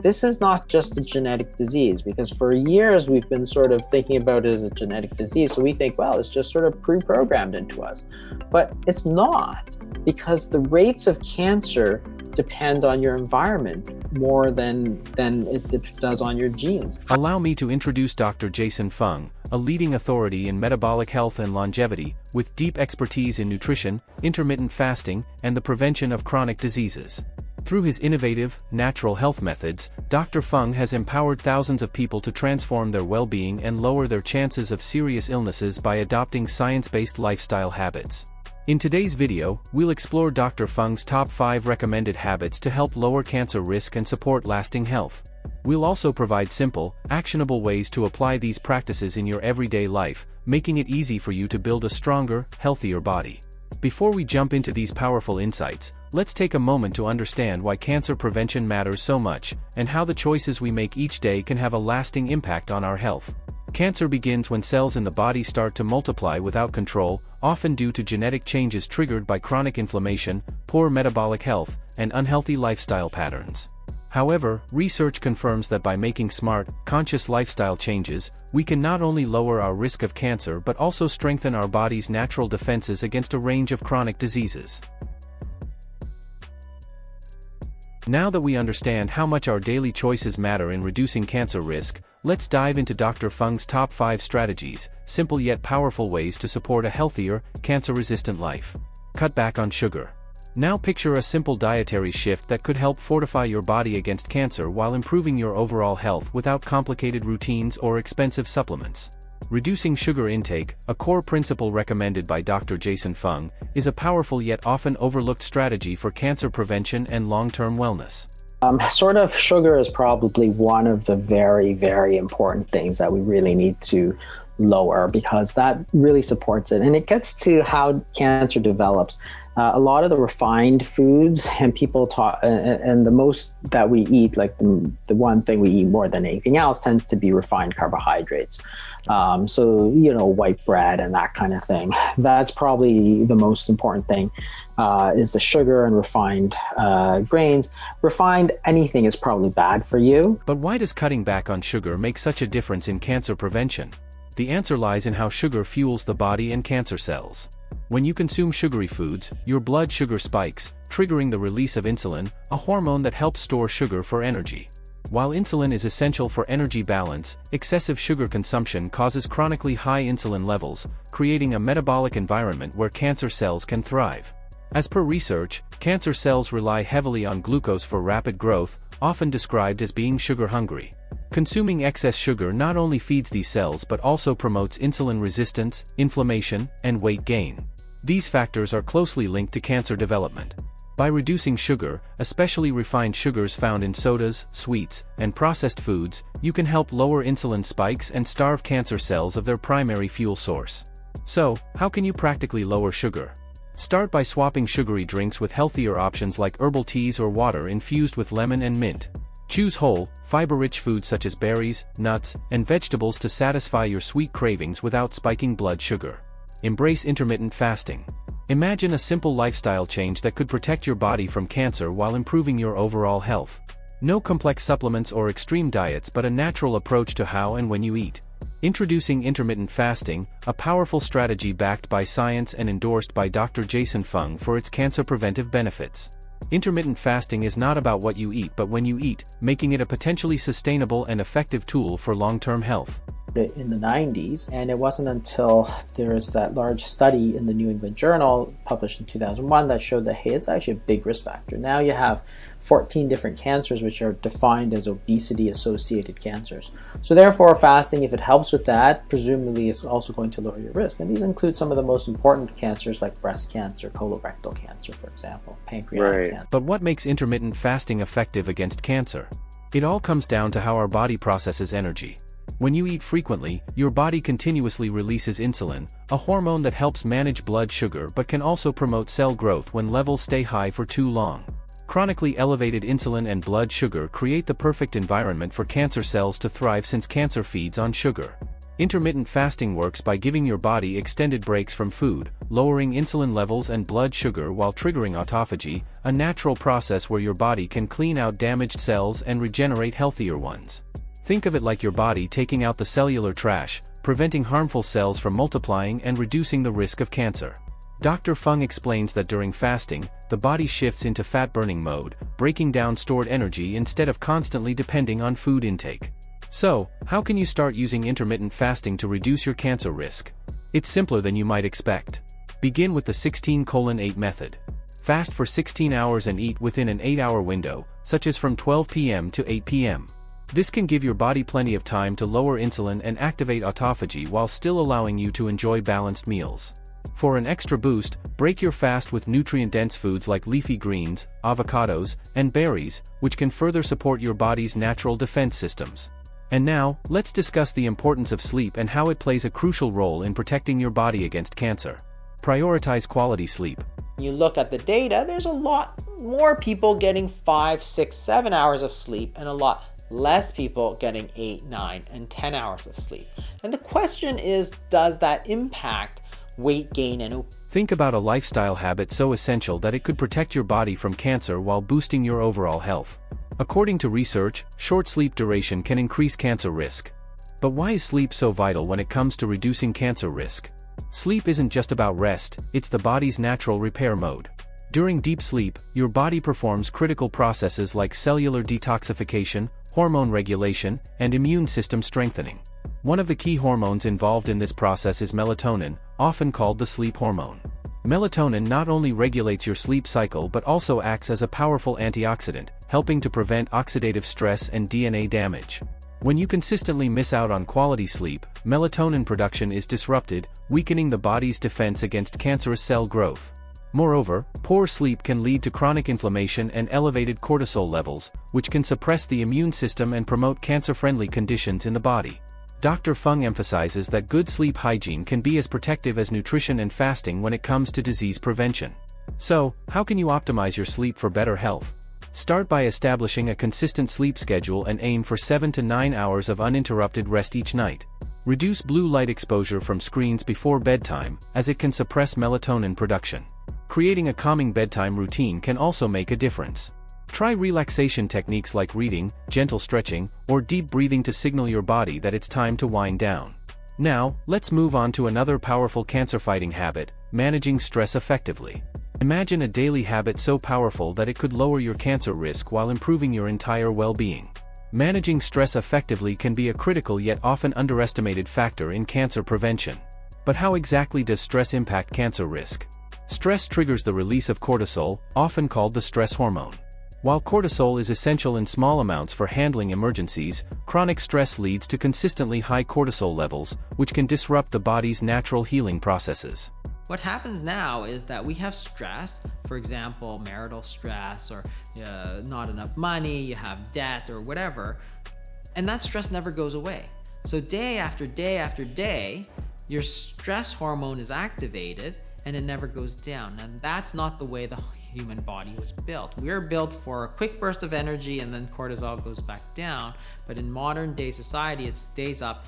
this is not just a genetic disease, because for years we've been sort of thinking about it as a genetic disease. So we think, well, it's just sort of pre-programmed into us. But it's not, because the rates of cancer depend on your environment more than it does on your genes. Allow me to introduce Dr. Jason Fung, a leading authority in metabolic health and longevity, with deep expertise in nutrition, intermittent fasting, and the prevention of chronic diseases. Through his innovative, natural health methods, Dr. Fung has empowered thousands of people to transform their well-being and lower their chances of serious illnesses by adopting science-based lifestyle habits. In today's video, we'll explore Dr. Fung's top 5 recommended habits to help lower cancer risk and support lasting health. We'll also provide simple, actionable ways to apply these practices in your everyday life, making it easy for you to build a stronger, healthier body. Before we jump into these powerful insights, let's take a moment to understand why cancer prevention matters so much, and how the choices we make each day can have a lasting impact on our health. Cancer begins when cells in the body start to multiply without control, often due to genetic changes triggered by chronic inflammation, poor metabolic health, and unhealthy lifestyle patterns. However, research confirms that by making smart, conscious lifestyle changes, we can not only lower our risk of cancer but also strengthen our body's natural defenses against a range of chronic diseases. Now that we understand how much our daily choices matter in reducing cancer risk, let's dive into Dr. Fung's top 5 strategies, simple yet powerful ways to support a healthier, cancer-resistant life. Cut back on sugar. Now picture a simple dietary shift that could help fortify your body against cancer while improving your overall health without complicated routines or expensive supplements. Reducing sugar intake, a core principle recommended by Dr. Jason Fung, is a powerful yet often overlooked strategy for cancer prevention and long-term wellness. Sugar is probably one of the very, very important things that we really need to lower, because that really supports it. And it gets to how cancer develops. A lot of the refined foods, and people talk, and the most that we eat, like the one thing we eat more than anything else, tends to be refined carbohydrates. So, white bread and that kind of thing. That's probably the most important thing, is the sugar and refined grains. Refined anything is probably bad for you. But why does cutting back on sugar make such a difference in cancer prevention? The answer lies in how sugar fuels the body and cancer cells. When you consume sugary foods, your blood sugar spikes, triggering the release of insulin, a hormone that helps store sugar for energy. While insulin is essential for energy balance, excessive sugar consumption causes chronically high insulin levels, creating a metabolic environment where cancer cells can thrive. As per research, cancer cells rely heavily on glucose for rapid growth, often described as being sugar-hungry. Consuming excess sugar not only feeds these cells but also promotes insulin resistance, inflammation, and weight gain. These factors are closely linked to cancer development. By reducing sugar, especially refined sugars found in sodas, sweets, and processed foods, you can help lower insulin spikes and starve cancer cells of their primary fuel source. So, how can you practically lower sugar? Start by swapping sugary drinks with healthier options like herbal teas or water infused with lemon and mint. Choose whole, fiber-rich foods such as berries, nuts, and vegetables to satisfy your sweet cravings without spiking blood sugar. Embrace intermittent fasting. Imagine a simple lifestyle change that could protect your body from cancer while improving your overall health. No complex supplements or extreme diets, but a natural approach to how and when you eat. Introducing intermittent fasting, a powerful strategy backed by science and endorsed by Dr. Jason Fung for its cancer preventive benefits. Intermittent fasting is not about what you eat but when you eat, making it a potentially sustainable and effective tool for long-term health. In the 90s, and it wasn't until there was that large study in the New England Journal published in 2001 that showed that, hey, it's actually a big risk factor. Now you have 14 different cancers which are defined as obesity-associated cancers. So therefore, fasting, if it helps with that, presumably is also going to lower your risk. And these include some of the most important cancers like breast cancer, colorectal cancer, for example, pancreatic cancer. But what makes intermittent fasting effective against cancer? It all comes down to how our body processes energy. When you eat frequently, your body continuously releases insulin, a hormone that helps manage blood sugar but can also promote cell growth when levels stay high for too long. Chronically elevated insulin and blood sugar create the perfect environment for cancer cells to thrive since cancer feeds on sugar. Intermittent fasting works by giving your body extended breaks from food, lowering insulin levels and blood sugar while triggering autophagy, a natural process where your body can clean out damaged cells and regenerate healthier ones. Think of it like your body taking out the cellular trash, preventing harmful cells from multiplying and reducing the risk of cancer. Dr. Fung explains that during fasting, the body shifts into fat-burning mode, breaking down stored energy instead of constantly depending on food intake. So, how can you start using intermittent fasting to reduce your cancer risk? It's simpler than you might expect. Begin with the 16:8 method. Fast for 16 hours and eat within an 8-hour window, such as from 12 p.m. to 8 p.m. This can give your body plenty of time to lower insulin and activate autophagy while still allowing you to enjoy balanced meals. For an extra boost, break your fast with nutrient-dense foods like leafy greens, avocados, and berries, which can further support your body's natural defense systems. And now, let's discuss the importance of sleep and how it plays a crucial role in protecting your body against cancer. Prioritize quality sleep. When you look at the data, there's a lot more people getting 5, 6, 7 hours of sleep and a lot less people getting 8, 9, and 10 hours of sleep. And the question is, does that impact weight gain and obesity? Think about a lifestyle habit so essential that it could protect your body from cancer while boosting your overall health. According to research, short sleep duration can increase cancer risk. But why is sleep so vital when it comes to reducing cancer risk? Sleep isn't just about rest, it's the body's natural repair mode. During deep sleep, your body performs critical processes like cellular detoxification, hormone regulation, and immune system strengthening. One of the key hormones involved in this process is melatonin, often called the sleep hormone. Melatonin not only regulates your sleep cycle but also acts as a powerful antioxidant, helping to prevent oxidative stress and DNA damage. When you consistently miss out on quality sleep, melatonin production is disrupted, weakening the body's defense against cancerous cell growth. Moreover, poor sleep can lead to chronic inflammation and elevated cortisol levels, which can suppress the immune system and promote cancer-friendly conditions in the body. Dr. Fung emphasizes that good sleep hygiene can be as protective as nutrition and fasting when it comes to disease prevention. So, how can you optimize your sleep for better health? Start by establishing a consistent sleep schedule and aim for 7 to 9 hours of uninterrupted rest each night. Reduce blue light exposure from screens before bedtime, as it can suppress melatonin production. Creating a calming bedtime routine can also make a difference. Try relaxation techniques like reading, gentle stretching, or deep breathing to signal your body that it's time to wind down. Now, let's move on to another powerful cancer-fighting habit, managing stress effectively. Imagine a daily habit so powerful that it could lower your cancer risk while improving your entire well-being. Managing stress effectively can be a critical yet often underestimated factor in cancer prevention. But how exactly does stress impact cancer risk? Stress triggers the release of cortisol, often called the stress hormone. While cortisol is essential in small amounts for handling emergencies, chronic stress leads to consistently high cortisol levels, which can disrupt the body's natural healing processes. What happens now is that we have stress, for example, marital stress or not enough money, you have debt or whatever, and that stress never goes away. So day after day after day, your stress hormone is activated and it never goes down. And that's not the way the human body was built. We're built for a quick burst of energy and then cortisol goes back down. But in modern day society, it stays up.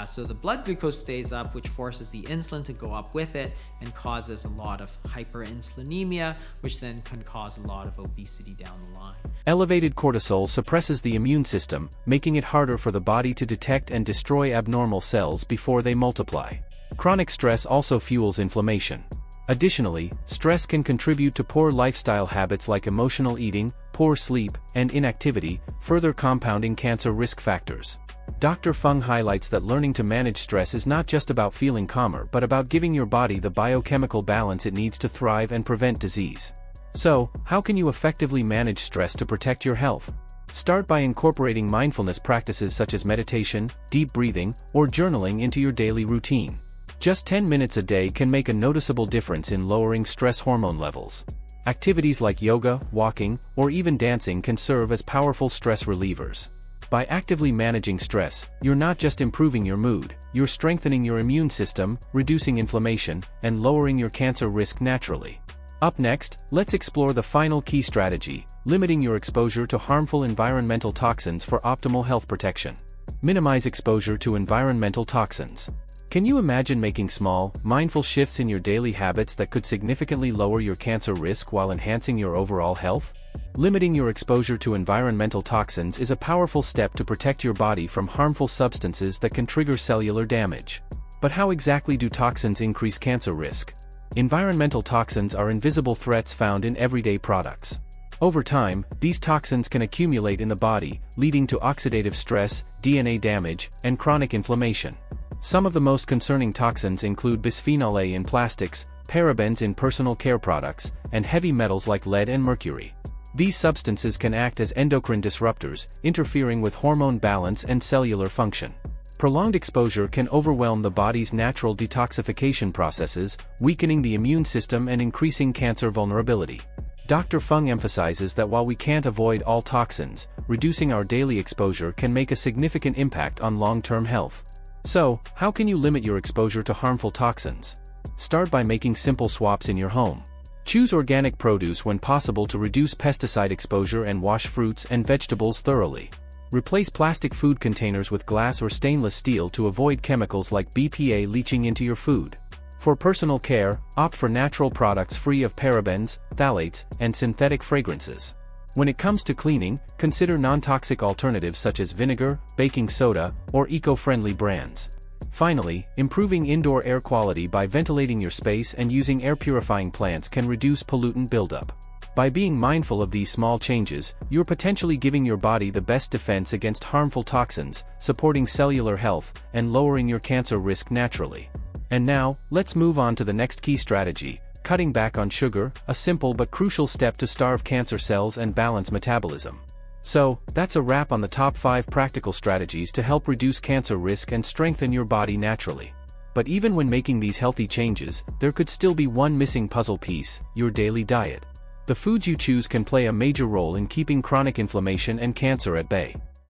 So the blood glucose stays up, which forces the insulin to go up with it and causes a lot of hyperinsulinemia, which then can cause a lot of obesity down the line. Elevated cortisol suppresses the immune system, making it harder for the body to detect and destroy abnormal cells before they multiply. Chronic stress also fuels inflammation. Additionally, stress can contribute to poor lifestyle habits like emotional eating, poor sleep, and inactivity, further compounding cancer risk factors. Dr. Fung highlights that learning to manage stress is not just about feeling calmer but about giving your body the biochemical balance it needs to thrive and prevent disease. So, how can you effectively manage stress to protect your health? Start by incorporating mindfulness practices such as meditation, deep breathing, or journaling into your daily routine. Just 10 minutes a day can make a noticeable difference in lowering stress hormone levels. Activities like yoga, walking, or even dancing can serve as powerful stress relievers. By actively managing stress, you're not just improving your mood, you're strengthening your immune system, reducing inflammation, and lowering your cancer risk naturally. Up next, let's explore the final key strategy, limiting your exposure to harmful environmental toxins for optimal health protection. Minimize exposure to environmental toxins. Can you imagine making small, mindful shifts in your daily habits that could significantly lower your cancer risk while enhancing your overall health? Limiting your exposure to environmental toxins is a powerful step to protect your body from harmful substances that can trigger cellular damage. But how exactly do toxins increase cancer risk? Environmental toxins are invisible threats found in everyday products. Over time, these toxins can accumulate in the body, leading to oxidative stress, DNA damage, and chronic inflammation. Some of the most concerning toxins include bisphenol A in plastics, parabens in personal care products, and heavy metals like lead and mercury. These substances can act as endocrine disruptors, interfering with hormone balance and cellular function. Prolonged exposure can overwhelm the body's natural detoxification processes, weakening the immune system and increasing cancer vulnerability. Dr. Fung emphasizes that while we can't avoid all toxins, reducing our daily exposure can make a significant impact on long-term health. So, how can you limit your exposure to harmful toxins? Start by making simple swaps in your home. Choose organic produce when possible to reduce pesticide exposure and wash fruits and vegetables thoroughly. Replace plastic food containers with glass or stainless steel to avoid chemicals like BPA leaching into your food. For personal care, opt for natural products free of parabens, phthalates, and synthetic fragrances. When it comes to cleaning, consider non-toxic alternatives such as vinegar, baking soda, or eco-friendly brands. Finally, improving indoor air quality by ventilating your space and using air-purifying plants can reduce pollutant buildup. By being mindful of these small changes, you're potentially giving your body the best defense against harmful toxins, supporting cellular health, and lowering your cancer risk naturally. And now, let's move on to the next key strategy: cutting back on sugar, a simple but crucial step to starve cancer cells and balance metabolism. So, that's a wrap on the top 5 practical strategies to help reduce cancer risk and strengthen your body naturally. But even when making these healthy changes, there could still be one missing puzzle piece: your daily diet. The foods you choose can play a major role in keeping chronic inflammation and cancer at bay.